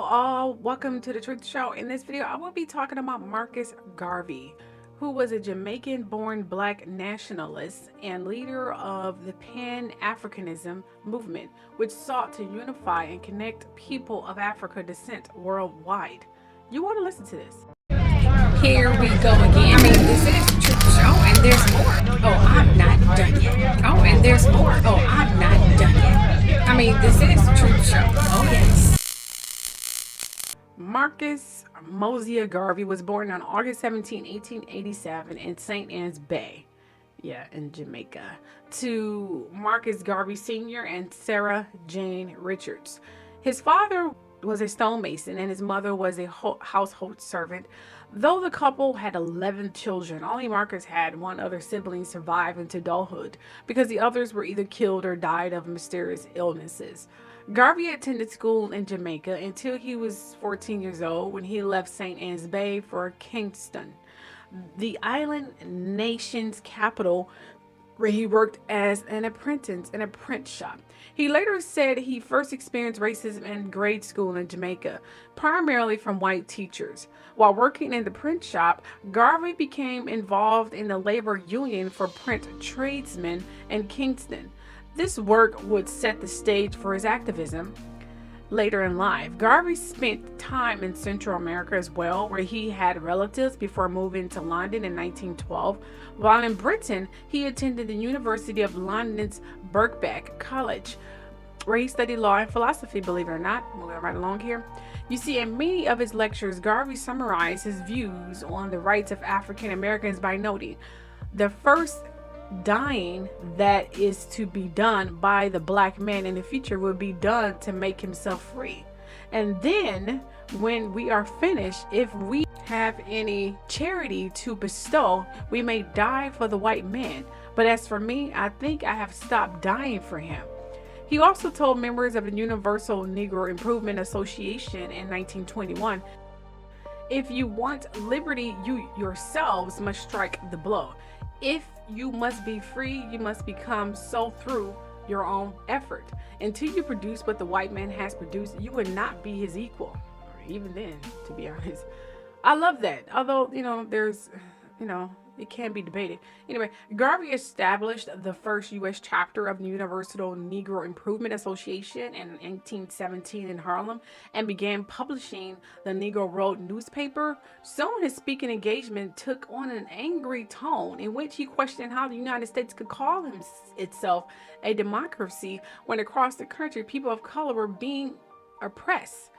all, welcome to the Truth Show. In this video, I will be talking about Marcus Garvey, who was a Jamaican-born black nationalist and leader of the Pan-Africanism movement, which sought to unify and connect people of African descent worldwide. You want to listen to this. Here we go again. I mean, this is the Truth Show, and there's more. Oh, I'm not done yet. Oh, and there's more. Oh, I'm not done yet. I mean, this is the Truth Show. Oh, yes. Marcus Mosiah Garvey was born on August 17, 1887 in St. Anne's Bay, in Jamaica, to Marcus Garvey Sr. and Sarah Jane Richards. His father was a stonemason and his mother was a household servant. Though the couple had 11 children, only Marcus had one other sibling survive into adulthood because the others were either killed or died of mysterious illnesses. Garvey attended school in Jamaica until he was 14 years old when he left St. Anne's Bay for Kingston, the island nation's capital, where he worked as an apprentice in a print shop. He later said he first experienced racism in grade school in Jamaica, primarily from white teachers. While working in the print shop, Garvey became involved in the labor union for print tradesmen in Kingston. This work would set the stage for his activism later in life. Garvey spent time in Central America as well, where he had relatives before moving to London in 1912. While in Britain, he attended the University of London's Birkbeck College, where he studied law and philosophy, believe it or not. Moving right along here. You see, in many of his lectures, Garvey summarized his views on the rights of African Americans by noting, the first dying that is to be done by the black man in the future will be done to make himself free. And then when we are finished, if we have any charity to bestow, we may die for the white man. But as for me, I think I have stopped dying for him. He also told members of the Universal Negro Improvement Association in 1921, if you want liberty, you yourselves must strike the blow. If you must be free, you must become so through your own effort. Until you produce what the white man has produced, you would not be his equal. Or even then, to be honest. I love that. Although, there's, it can be debated. Anyway, Garvey established the first U.S. chapter of the Universal Negro Improvement Association in 1817 in Harlem and began publishing the Negro Road newspaper. Soon his speaking engagement took on an angry tone in which he questioned how the United States could call itself a democracy when across the country people of color were being oppressed.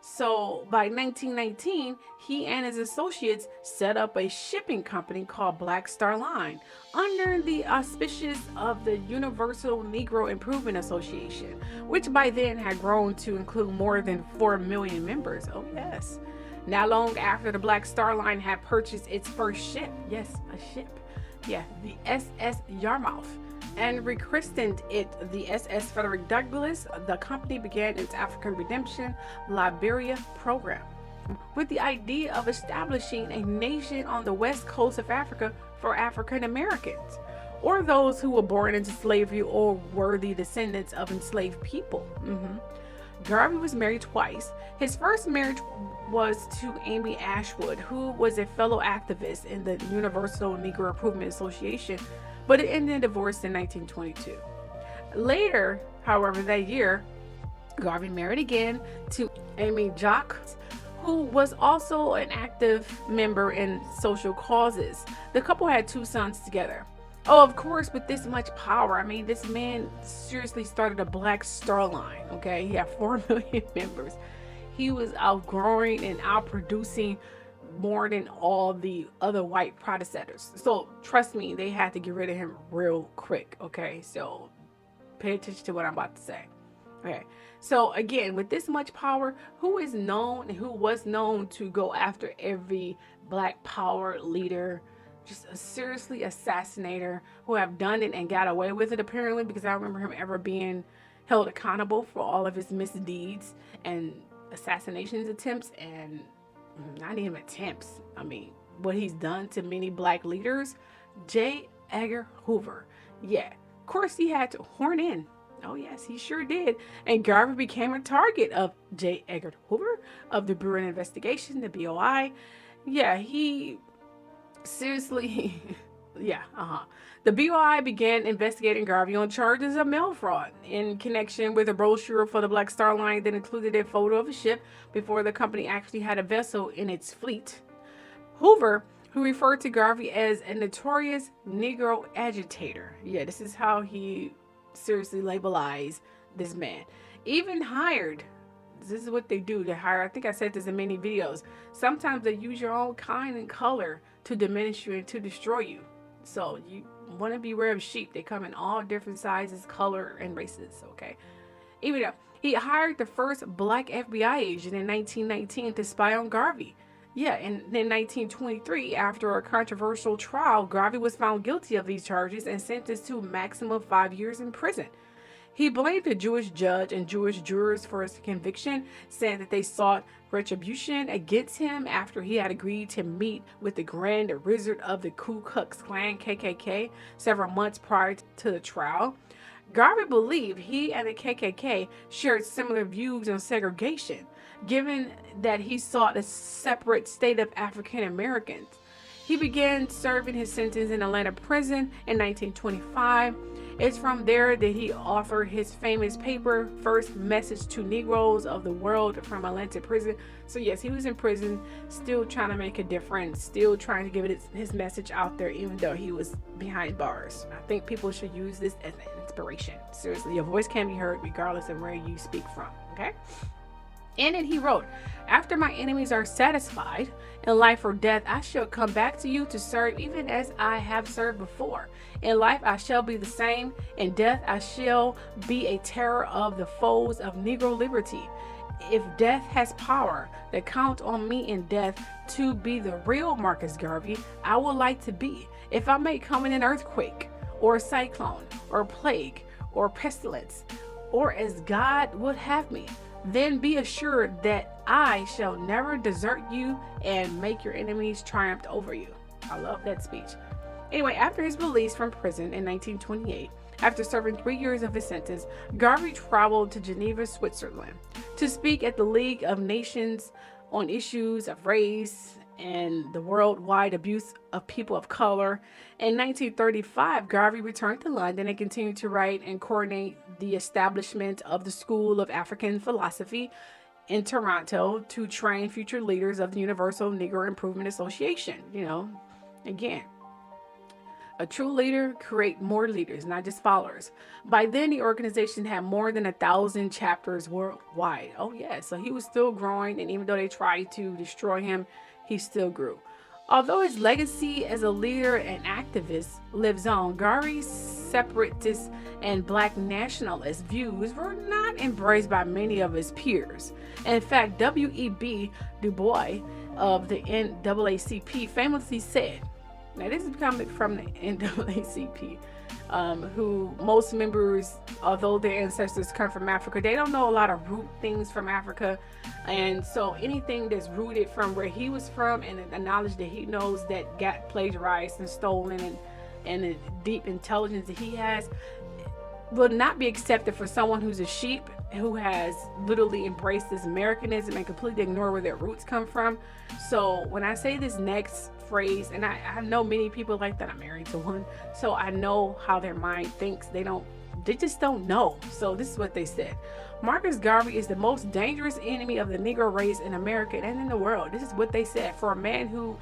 So by 1919, he and his associates set up a shipping company called Black Star Line under the auspices of the Universal Negro Improvement Association, which by then had grown to include more than 4 million members. Oh yes. Not long after the Black Star Line had purchased its first ship, yes, a ship, the SS Yarmouth, and rechristened it the SS Frederick Douglass, the company began its African Redemption Liberia program with the idea of establishing a nation on the west coast of Africa for African Americans, or those who were born into slavery or were the descendants of enslaved people. Garvey was married twice. His first marriage was to Amy Ashwood, who was a fellow activist in the Universal Negro Improvement Association, but it ended in divorce in 1922. Later, however, that year, Garvey married again to Amy Jacques, who was also an active member in social causes. The couple had 2 sons together. Oh, of course, with this much power, I mean, this man seriously started a Black Star Line, okay? He had 4 million members. He was outgrowing and outproducing more than all the other white protestants. So trust me, they had to get rid of him real quick, okay? So pay attention to what I'm about to say. Okay, so again, with this much power, who is known and who was known to go after every Black power leader, just a seriously assassinator, who have done it and got away with it apparently, because I don't remember him ever being held accountable for all of his misdeeds and assassinations attempts, and not even attempts. I mean, what he's done to many Black leaders. J. Edgar Hoover. Yeah, of course he had to horn in Oh, yes, he sure did. And Garvey became a target of J. Edgar Hoover of the Bureau of Investigation, the BOI. Yeah, he seriously. Yeah, The BOI began investigating Garvey on charges of mail fraud in connection with a brochure for the Black Star Line that included a photo of a ship before the company actually had a vessel in its fleet. Hoover, who referred to Garvey as a notorious Negro agitator. Yeah, this is how he seriously labelized this man. Even hired, this is what they do, they hire, I think I said this in many videos, sometimes they use your own kind and color to diminish you and to destroy you. So you want to beware of sheep. They come in all different sizes, color, and races, okay? Even though he hired the first black FBI agent in 1919 to spy on Garvey. Yeah, and in 1923, after a controversial trial, Garvey was found guilty of these charges and sentenced to a maximum of 5 years in prison. He blamed the Jewish judge and Jewish jurors for his conviction, saying that they sought retribution against him after he had agreed to meet with the Grand Wizard of the Ku Klux Klan (KKK) several months prior to the trial. Garvey believed he and the KKK shared similar views on segregation, given that he sought a separate state of African Americans. He began serving his sentence in Atlanta prison in 1925. It's from there that he authored his famous paper, First Message to Negroes of the World from Atlanta Prison. So yes, he was in prison, still trying to make a difference, still trying to give his message out there, even though he was behind bars. I think people should use this as an inspiration. Seriously, your voice can be heard regardless of where you speak from, okay? In it, he wrote, "After my enemies are satisfied, in life or death, I shall come back to you to serve even as I have served before. In life, I shall be the same. In death, I shall be a terror of the foes of Negro liberty. If death has power, to count on me in death to be the real Marcus Garvey I would like to be. If I may come in an earthquake, or a cyclone, or plague, or pestilence, or as God would have me, then be assured that I shall never desert you and make your enemies triumph over you." I love that speech. Anyway, after his release from prison in 1928, after serving 3 years of his sentence, Garvey traveled to Geneva, Switzerland, to speak at the League of Nations on issues of race and the worldwide abuse of people of color. In 1935, Garvey returned to London and continued to write and coordinate the establishment of the School of African Philosophy in Toronto to train future leaders of the Universal Negro Improvement Association. Again, a true leader create more leaders, not just followers. By then, the organization had more than 1,000 chapters worldwide. Oh yeah, so he was still growing, and even though they tried to destroy him, he still grew. Although his legacy as a leader and activist lives on, Garvey's separatist and black nationalist views were not embraced by many of his peers. In fact, W.E.B. Du Bois of the NAACP famously said, now this is coming from the NAACP, who most members, although their ancestors come from Africa, they don't know a lot of root things from Africa. And so anything that's rooted from where he was from and the knowledge that he knows that got plagiarized and stolen and the deep intelligence that he has will not be accepted for someone who's a sheep, who has literally embraced this Americanism and completely ignore where their roots come from. So when I say this next phrase, and I know many people like that, I'm married to one, so I know how their mind thinks. They just don't know. So this is what they said: Marcus Garvey is the most dangerous enemy of the Negro race in America and in the world. This is what they said for a man who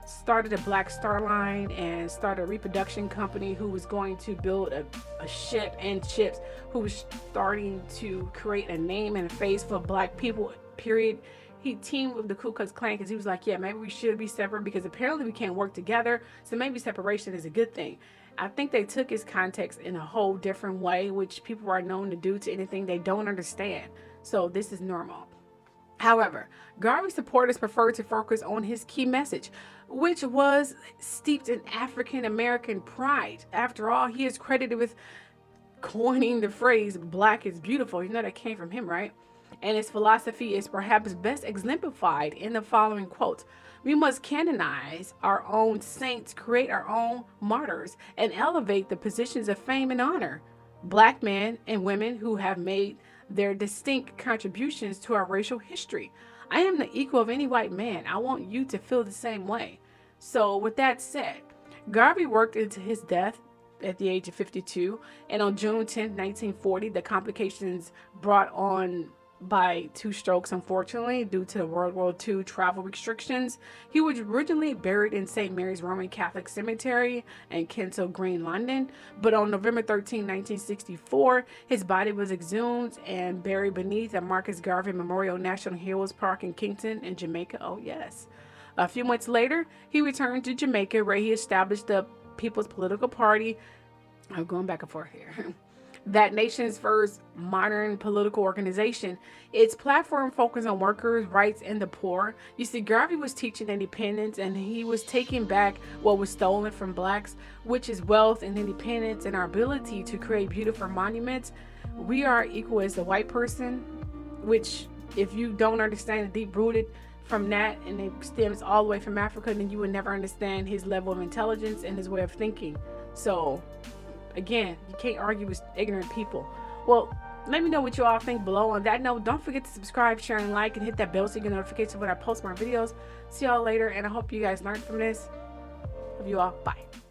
started a Black Star Line and started a reproduction company, who was going to build a ship and ships, who was starting to create a name and a face for black people, period. He teamed with the Ku Klux Klan because he was like, yeah, maybe we should be separate because apparently we can't work together. So maybe separation is a good thing. I think they took his context in a whole different way, which people are known to do to anything they don't understand. So this is normal. However, Garvey supporters preferred to focus on his key message, which was steeped in African American pride. After all, he is credited with coining the phrase "black is beautiful." You know that came from him, right? And his philosophy is perhaps best exemplified in the following quote: "We must canonize our own saints, create our own martyrs, and elevate the positions of fame and honor." Black men and women who have made their distinct contributions to our racial history. I am the equal of any white man. I want you to feel the same way. So, with that said, Garvey worked into his death at the age of 52, and on June 10th, 1940, the complications brought on by two strokes, unfortunately, due to World War II travel restrictions. He was originally buried in St. Mary's Roman Catholic Cemetery in Kensal Green, London, but on November 13, 1964, his body was exhumed and buried beneath the Marcus Garvey Memorial National Heroes Park in Kingston, in Jamaica. Oh, yes. A few months later, he returned to Jamaica, where he established the People's Political Party. I'm going back and forth here. That nation's first modern political organization. Its platform focused on workers' rights and the poor. You see, Garvey was teaching independence, and he was taking back what was stolen from blacks, which is wealth and independence and our ability to create beautiful monuments. We are equal as the white person, which, if you don't understand the deep rooted from that, and it stems all the way from Africa, then you would never understand his level of intelligence and his way of thinking. So again, you can't argue with ignorant people. Well, let me know what you all think below. On that note, don't forget to subscribe, share, and like, and hit that bell so you get notifications when I post more videos. See y'all later, and I hope you guys learned from this. Love you all. Bye.